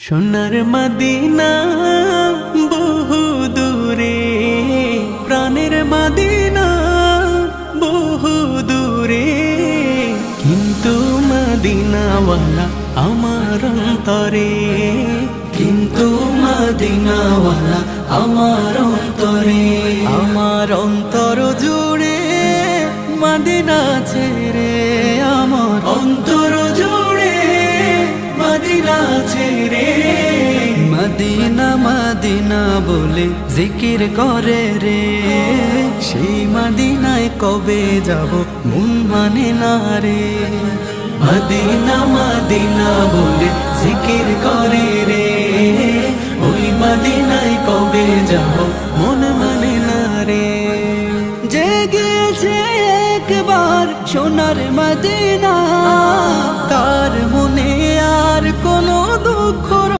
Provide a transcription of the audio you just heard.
সোনার মদিনা বহু দূরে, প্রাণের মদিনা বহু দূরে, কিন্তু মদিনাওয়ালা আমার অন্তরে, কিন্তু মদিনাওয়ালা আমার অন্তরে। আমার অন্তর জুড়ে মদিনা ছেড়ে, আমার অন্তর জুড়ে মদিনা ছেড়ে। মদিনা মদিনা বলে জিকির করে রে, সেই মদিনায় কবে যাব মন মানে না রে। মদিনা মদিনা বলে জিকির করে রে, ওই মদিনায় কবে যাব মন মানে না রে। যে গিয়েছে একবার সোনার মদিনা,